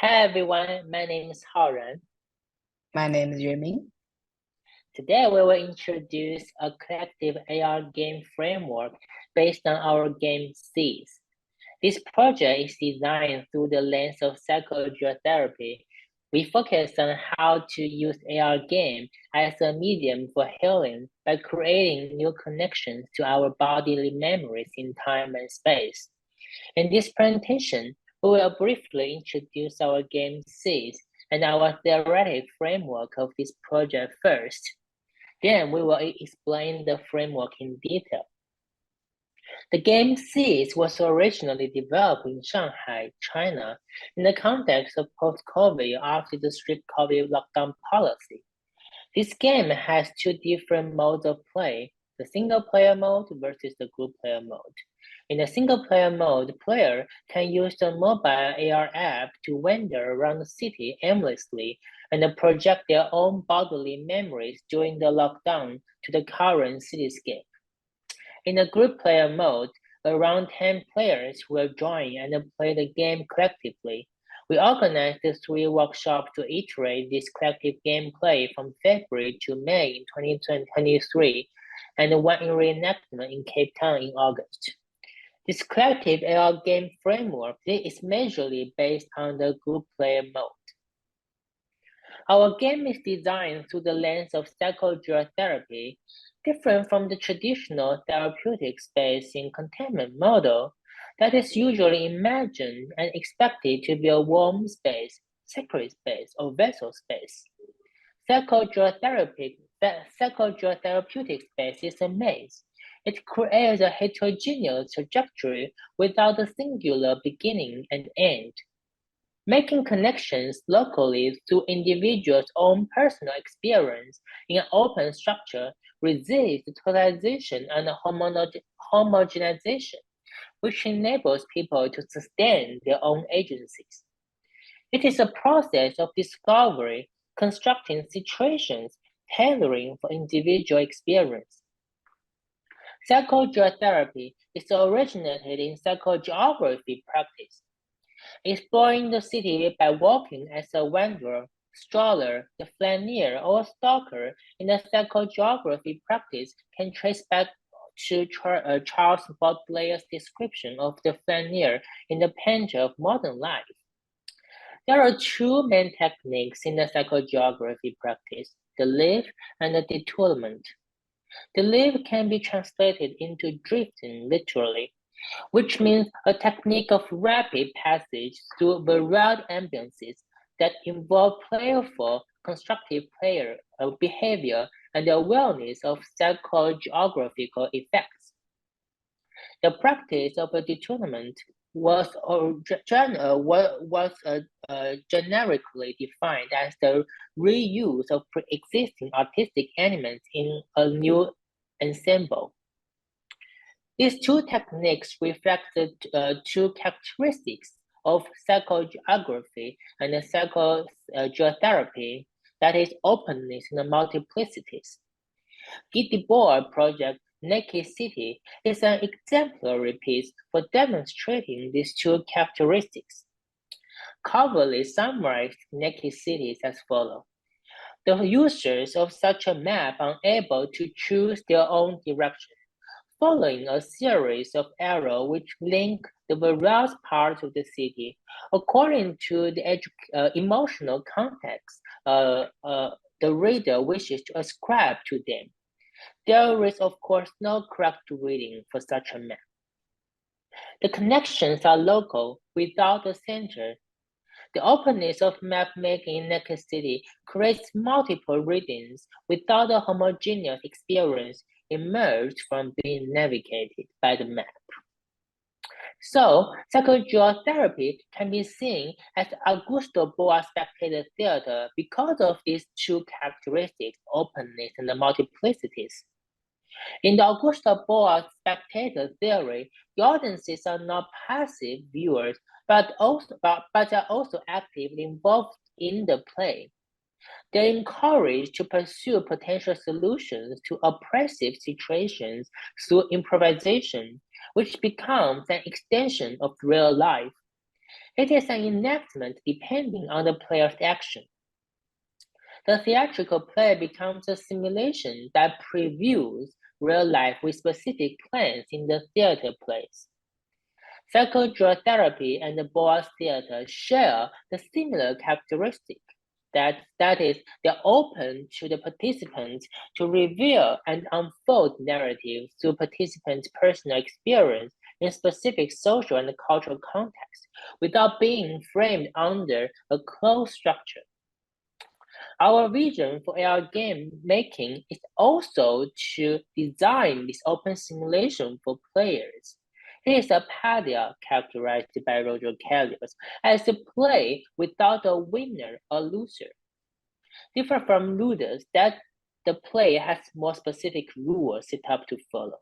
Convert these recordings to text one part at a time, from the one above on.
Hi everyone, my name is 𝗏𝗺. My name is 𝗤𝘰明. Today we will introduce a collective AR game framework based on our game 𝗔𝘂𝘆. This project is designed through the lens of psychogeotherapy. We focus on how to use AR game as a medium for healing by creating new connections to our bodily memories in time and space. In this presentation, we will briefly introduce our game 𝗔𝘂𝘆 and our theoretic framework of this project first. Then we will explain the framework in detail. The game 𝗔𝘂𝘆 was originally developed in Shanghai, China, in the context of post-COVID after the strict COVID lockdown policy. This game has two different modes of play, the single-player mode versus the group-player mode. In the single-player mode, the player can use the mobile AR app to wander around the city aimlessly and project their own bodily memories during the lockdown to the current cityscape. In the group-player mode, around 10 players will join and play the game collectively. We organized the 3 workshops to iterate this collective gameplay from February to May in 2023, and one in reenactment in Cape Town in August. This collective AR game framework is majorly based on the group player mode. Our game is designed through the lens of psychogeotherapy, different from the traditional therapeutic space in containment model that is usually imagined and expected to be a warm space, sacred space, or vessel space. Psychogeotherapeutic space is a maze. It creates a heterogeneous trajectory without a singular beginning and end. Making connections locally through individuals' own personal experience in an open structure resists totalization and homogenization, which enables people to sustain their own agencies. It is a process of discovery, constructing situations, tailoring for individual experience. Psychogeotherapy is originated in psychogeography practice. Exploring the city by walking as a wanderer, stroller, the flaneur, or stalker in the psychogeography practice can trace back to Charles Baudelaires' description of the flaneur in the Painter of Modern Life. There are 2 main techniques in the psychogeography practice, the live and the detoulement. The live can be translated into drifting literally, which means a technique of rapid passage through varied ambiances that involve playful, constructive behavior and the awareness of psychogeographical effects. The practice of a detoulement was generically defined as the reuse of pre-existing artistic elements in a new ensemble. These 2 techniques reflect the 2 characteristics of psychogeography and psychogeotherapy, that is, openness and multiplicities. Guy Debord project Naked City is an exemplary piece for demonstrating these 2 characteristics. Coverly summarized Naked Cities as follows. The users of such a map are able to choose their own direction, following a series of arrows which link the various parts of the city according to the emotional context the reader wishes to ascribe to them. There is, of course, no correct reading for such a map. The connections are local without a center. The openness of map making in Naked City creates multiple readings without a homogeneous experience emerged from being navigated by the map. So, psychogeotherapy can be seen as Augusto Boas spectator theater because of these 2 characteristics, openness and the multiplicities. In the Augusto Boas spectator theory, the audiences are not passive viewers, but are also actively involved in the play. They're encouraged to pursue potential solutions to oppressive situations through improvisation, which becomes an extension of real life. It is an enactment depending on the player's action. The theatrical play becomes a simulation that previews real life with specific plans in the theater plays. Psychogeotherapy and the Boas theater share the similar characteristic that is, they're open to the participants to reveal and unfold narratives through participants' personal experience in specific social and cultural context without being framed under a closed structure. Our vision for AR game making is also to design this open simulation for players. It is a 𝗵𝘃 characterized by Roger Kelly's as a play without a winner or loser. Different from doodles, that the play has more specific rules set up to follow.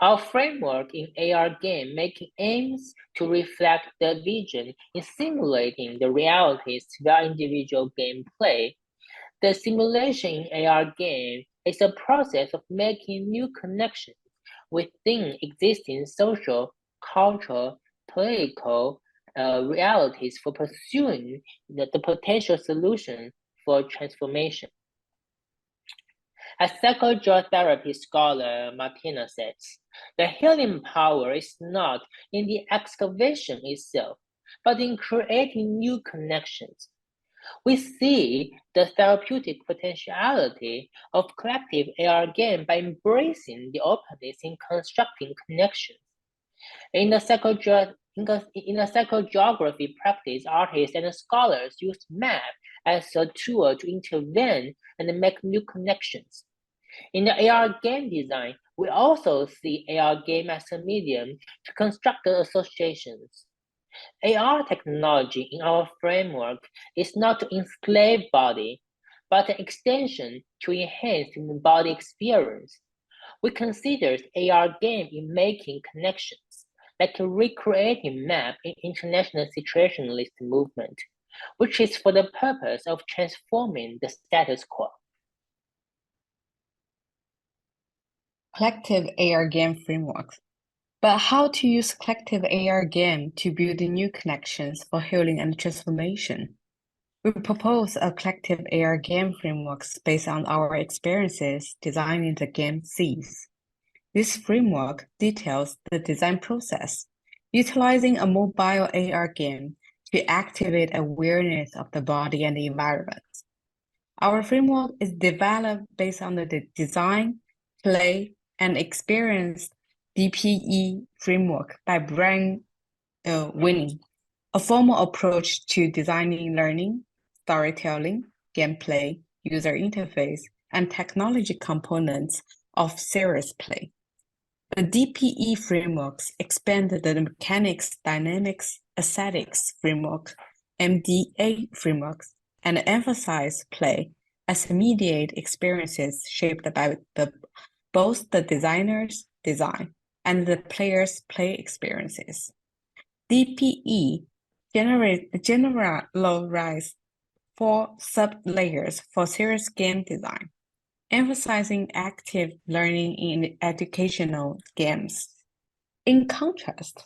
Our framework in AR game making aims to reflect the vision in simulating the realities via individual gameplay. The simulation in AR game is a process of making new connections within existing social, cultural, political realities for pursuing the potential solution for transformation. As psychogeotherapy scholar Martina says, the healing power is not in the excavation itself, but in creating new connections. We see the therapeutic potentiality of collective AR game by embracing the openness in constructing connections. In the psychogeography practice, artists and scholars use map as a tool to intervene and make new connections. In the AR game design, we also see AR game as a medium to construct the associations. AR technology in our framework is not to enslave body, but an extension to enhance the body experience. We consider AR game in making connections, like a recreating map in international situationalist movement, which is for the purpose of transforming the status quo. Collective AR game frameworks. But how to use collective AR game to build new connections for healing and transformation? We propose a collective AR game frameworks based on our experiences designing the game 𝗔𝘂𝘆. This framework details the design process, utilizing a mobile AR game to activate awareness of the body and the environment. Our framework is developed based on the design, play, and experience DPE framework by Brian Winning, a formal approach to designing learning, storytelling, gameplay, user interface, and technology components of serious play. The DPE frameworks expand the mechanics, dynamics, aesthetics framework, MDA frameworks, and emphasize play as immediate experiences shaped by both the designer's design and the player's play experiences. DPE generalized 4 sub-layers for serious game design, emphasizing active learning in educational games. In contrast,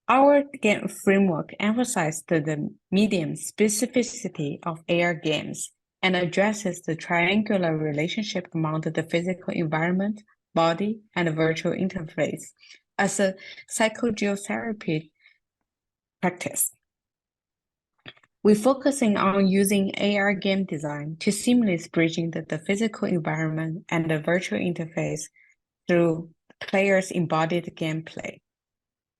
our game framework emphasizes the medium specificity of AR games and addresses the triangular relationship among the physical environment, body, and virtual interface as a psychogeotherapy practice. We're focusing on using AR game design to seamlessly bridging the physical environment and the virtual interface through players' embodied gameplay.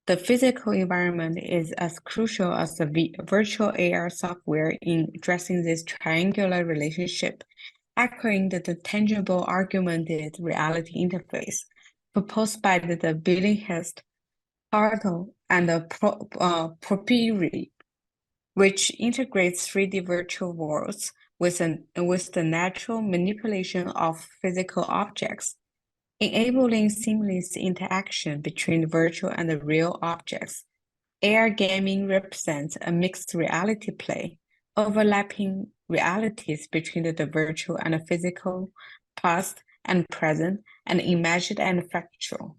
The physical environment is as crucial as the virtual AR software in addressing this triangular relationship, echoing the tangible augmented reality interface proposed by the 𝗤𝘂𝘆𝗆, 𝗏𝘃, and the 𝗵𝘃𝘆, which integrates 3D virtual worlds with the natural manipulation of physical objects, enabling seamless interaction between virtual and the real objects. AR gaming represents a mixed reality play, overlapping realities between the virtual and the physical, past and present, and imagined and factual.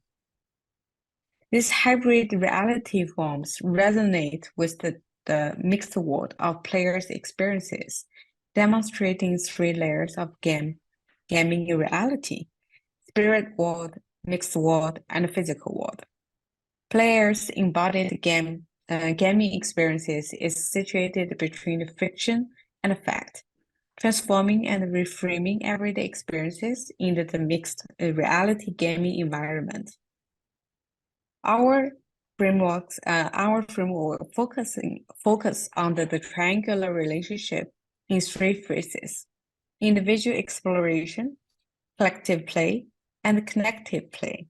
These hybrid reality forms resonate with the mixed world of players' experiences, demonstrating three layers of gaming reality: spirit world, mixed world, and physical world. Players' embodied gaming experiences is situated between fiction and fact, transforming and reframing everyday experiences into the mixed reality gaming environment. Our framework focus on the triangular relationship in three phases: individual exploration, collective play, and connective play.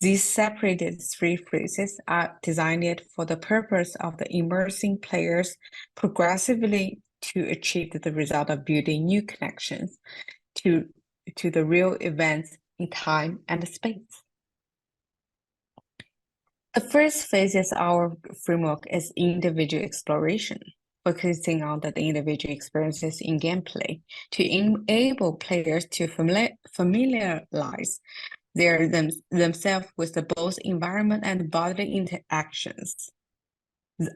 These separated three phases are designed for the purpose of the immersing players progressively to achieve the result of building new connections to the real events in time and space. The first phase of our framework is individual exploration, focusing on the individual experiences in gameplay to enable players to familiarize themselves with both environment and bodily interactions.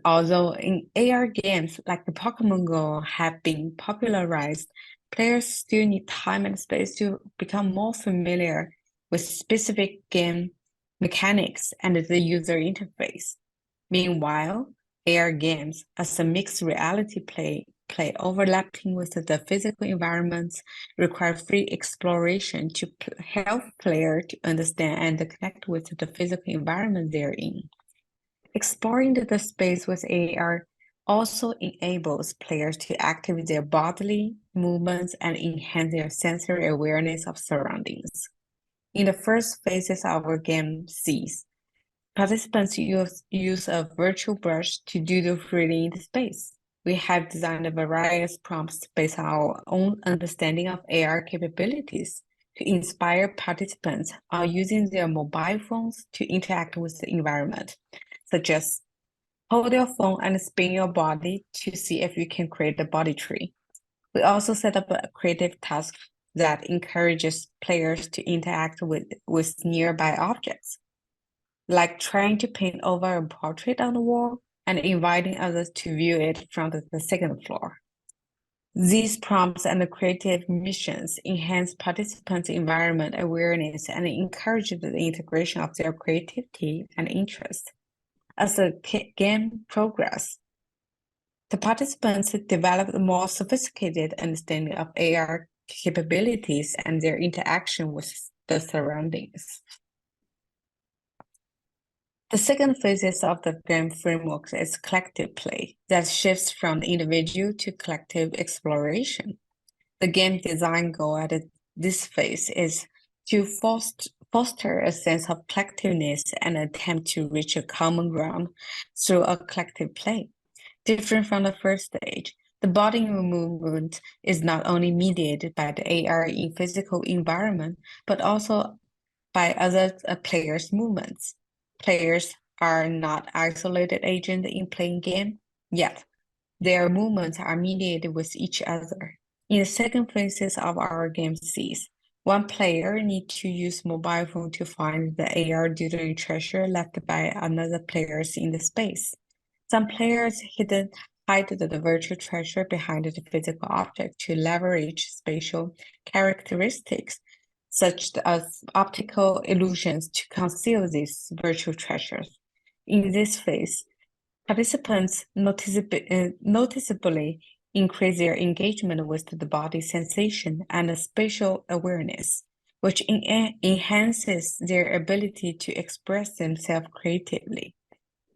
Although in AR games like the Pokemon Go have been popularized, players still need time and space to become more familiar with specific game mechanics and the user interface. Meanwhile, AR games as a mixed reality play overlapping with the physical environments require free exploration to help players to understand and connect with the physical environment they're in. Exploring the space with AR also enables players to activate their bodily movements and enhance their sensory awareness of surroundings. In the first phases of our game Cs, participants use a virtual brush to doodle freely in space. We have designed various prompts based on our own understanding of AR capabilities to inspire participants on using their mobile phones to interact with the environment, such as hold your phone and spin your body to see if you can create a body tree. We also set up a creative task that encourages players to interact with nearby objects, like trying to paint over a portrait on the wall and inviting others to view it from the second floor. These prompts and the creative missions enhance participants' environment awareness and encourage the integration of their creativity and interest. As the game progresses, the participants develop a more sophisticated understanding of AR capabilities and their interaction with the surroundings. The second phase of the game framework is collective play that shifts from individual to collective exploration. The game design goal at this phase is to foster a sense of collectiveness and attempt to reach a common ground through a collective play. Different from the first stage, the body movement is not only mediated by the AR in physical environment, but also by other players' movements. Players are not isolated agents in playing game, yet their movements are mediated with each other. In the second phases of our game Cs, one player needs to use mobile phone to find the AR doodling treasure left by another players in the space. Some players hide the virtual treasure behind the physical object to leverage spatial characteristics such as optical illusions to conceal these virtual treasures. In this phase, participants noticeably increase their engagement with the body sensation and the spatial awareness, which enhances their ability to express themselves creatively.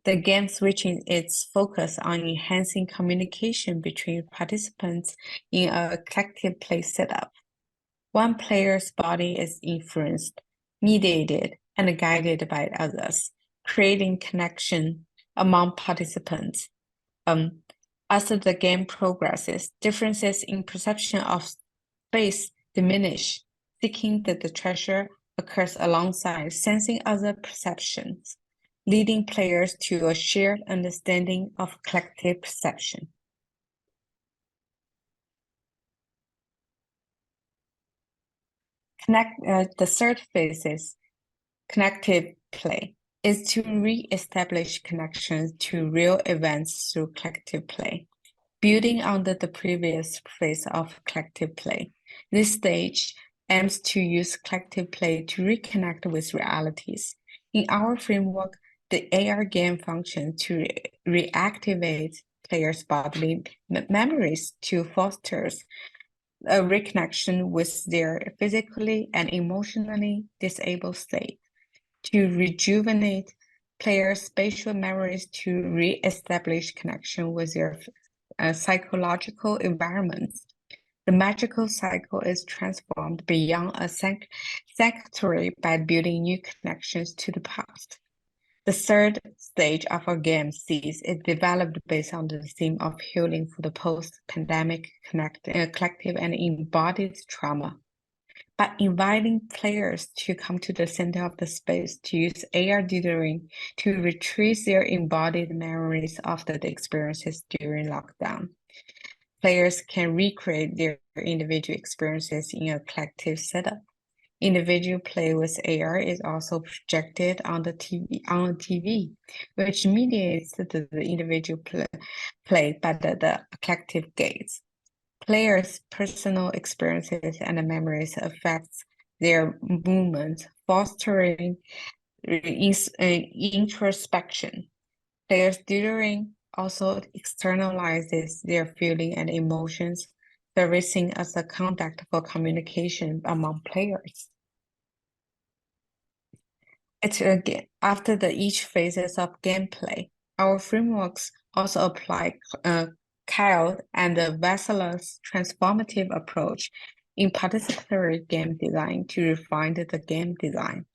The game switching its focus on enhancing communication between participants in a collective play setup. One player's body is influenced, mediated, and guided by others, creating connection among participants. As the game progresses, differences in perception of space diminish. Seeking the treasure occurs alongside sensing other perceptions, leading players to a shared understanding of collective perception. The third phase is connective play. is to re-establish connections to real events through collective play. Building on the previous phase of collective play, this stage aims to use collective play to reconnect with realities. In our framework, the AR game functions to reactivate players' bodily memories to foster a reconnection with their physically and emotionally disabled state, to rejuvenate players' spatial memories to re-establish connection with their psychological environments. The magical cycle is transformed beyond a sanctuary by building new connections to the past. The third stage of our game, 𝗖𝗵, is developed based on the theme of healing for the post-pandemic collective and embodied trauma. By inviting players to come to the center of the space to use AR doodling to retrieve their embodied memories of the experiences during lockdown. Players can recreate their individual experiences in a collective setup. Individual play with AR is also projected on the TV, which mediates the individual play by the collective gaze. Players' personal experiences and memories affect their movement, fostering introspection. Players' doodling also externalizes their feelings and emotions, serving as a conduct for communication among players. After each phases of gameplay, our frameworks also apply 𝗙𝗵𝗺 and 𝗏𝘆 transformative approach in participatory game design to refine the game design.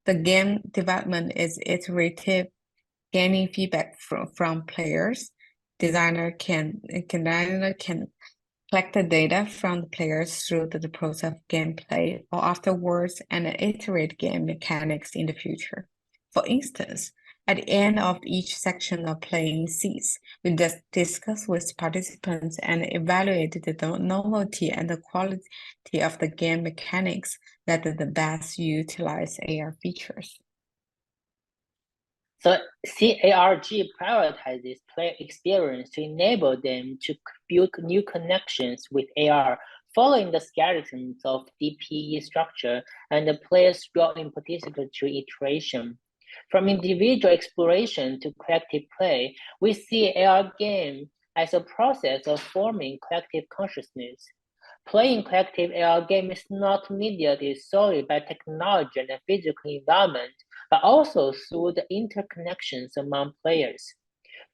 The game development is iterative, gaining feedback from players. Designer can collect the data from the players through the process of gameplay or afterwards and iterate game mechanics in the future. For instance, at the end of each section of playing 𝗖𝗵, we discuss with participants and evaluate the novelty and the quality of the game mechanics that best utilize AR features. So CARG prioritizes player experience to enable them to build new connections with AR, following the skeletons of DPE structure and the player's role in participatory iteration. From individual exploration to collective play, we see AR game as a process of forming collective consciousness. Playing collective AR game is not mediated solely by technology and the physical environment, but also through the interconnections among players.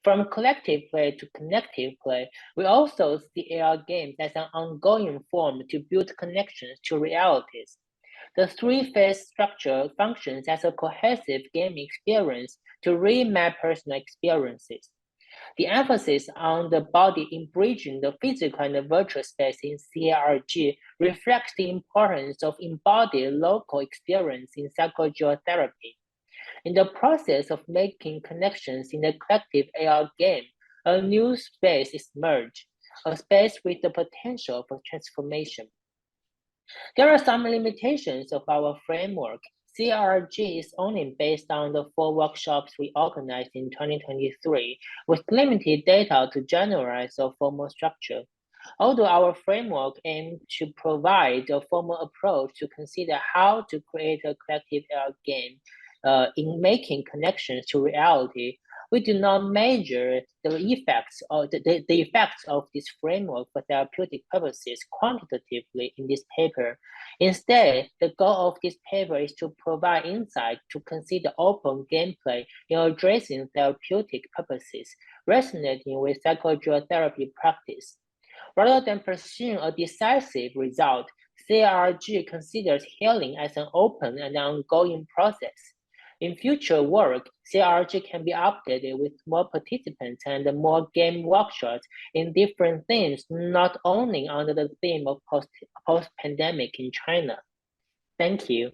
From collective play to connective play, we also see AR games as an ongoing form to build connections to realities. The three-phase structure functions as a cohesive game experience to remap personal experiences. The emphasis on the body in bridging the physical and the virtual space in CARG reflects the importance of embodied local experience in psychogeotherapy. In the process of making connections in the collective AR game, a new space is merged, a space with the potential for transformation. There are some limitations of our framework. CRG is only based on the 4 workshops we organized in 2023, with limited data to generalize a formal structure. Although our framework aims to provide a formal approach to consider how to create a collective AR game in making connections to reality, we do not measure the effects of this framework for therapeutic purposes quantitatively in this paper. Instead, the goal of this paper is to provide insight to consider open gameplay in addressing therapeutic purposes, resonating with psychogeotherapy practice. Rather than pursuing a decisive result, CRG considers healing as an open and ongoing process. In future work, CRG can be updated with more participants and more game workshops in different themes, not only under the theme of post-pandemic in China. Thank you.